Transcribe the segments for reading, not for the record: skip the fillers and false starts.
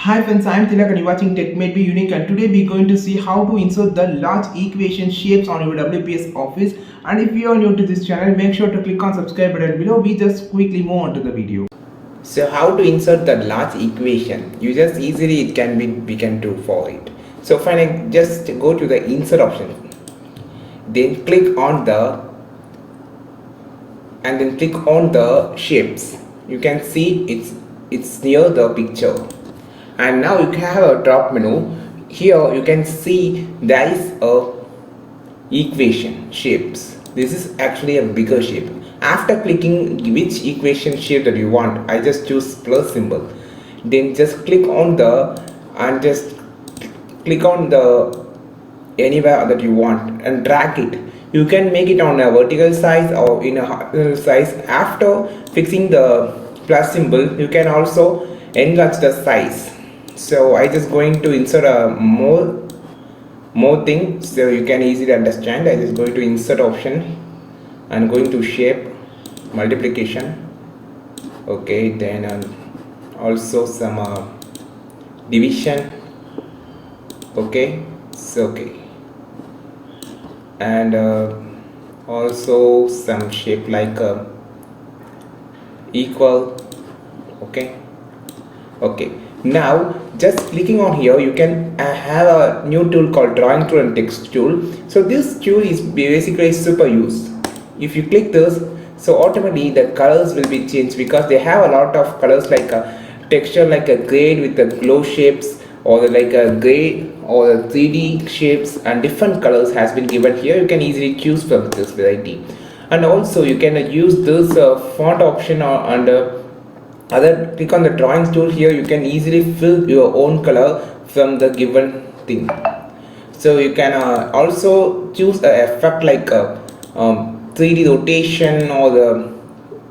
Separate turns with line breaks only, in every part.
Hi friends, I am Tilak and you're watching Tech Made Me Unique, and today we're going to see how to insert the large equation shapes on your WPS Office. And if you are new to this channel, make sure to click on subscribe button below. We just quickly move on to the video.
So how to insert the large equation? You just easily it can be we can do for it. So finally just go to the insert option. Then click on the shapes. You can see it's near the picture. And now you can have a drop menu. Here you can see there is a equation shapes. This is actually a bigger shape. After clicking which equation shape that you want, I just choose plus symbol. Then just click on the anywhere that you want and drag it. You can make it on a vertical size or in a horizontal size. After fixing the plus symbol, you can also enlarge the size. So I just going to insert a more thing so you can easily understand. I just going to insert option and going to shape multiplication. Okay, then also some division. Okay, so okay, and also some shape like equal. Okay, now just clicking on here you can have a new tool called drawing tool and text tool. So this tool is basically super used. If you click this, so automatically the colors will be changed because they have a lot of colors like a texture like a gray with the glow shapes, or like a gray or the 3D shapes, and different colors has been given here. You can easily choose from this variety. And also you can use this font option or under other. Click on the drawing tool. Here you can easily fill your own color from the given thing. So you can also choose a effect like a 3D rotation or the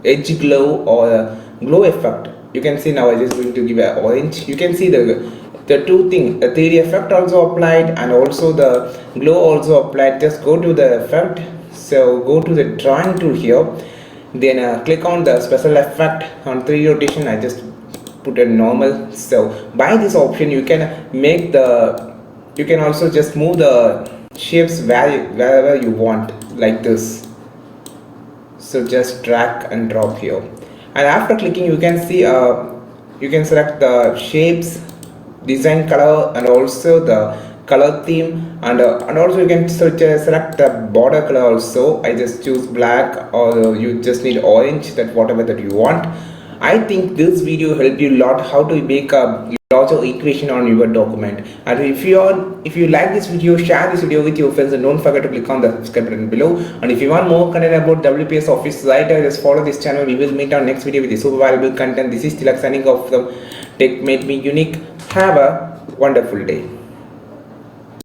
edge glow or the glow effect. You can see now I just going to give a orange. You can see the two things, the 3D effect also applied and also the glow also applied. Just go to the effect. So go to the drawing tool here, then click on the special effect on 3D rotation. I just put a normal. So by this option you can you can also just move the shapes wherever you want, like this. So just drag and drop here, and after clicking you can see you can select the shapes, design color, and also the color theme, and also you can select the border color also. I just choose black, or you just need orange, that whatever that you want. I think this video helped you a lot how to make a larger equation on your document. And if you like this video, share this video with your friends, and don't forget to click on the subscribe button below. And if you want more content about WPS Office Writer, just follow this channel. We will meet our next video with the super valuable content. This is Tilak signing off from Tech Made Me Unique. Have a wonderful day.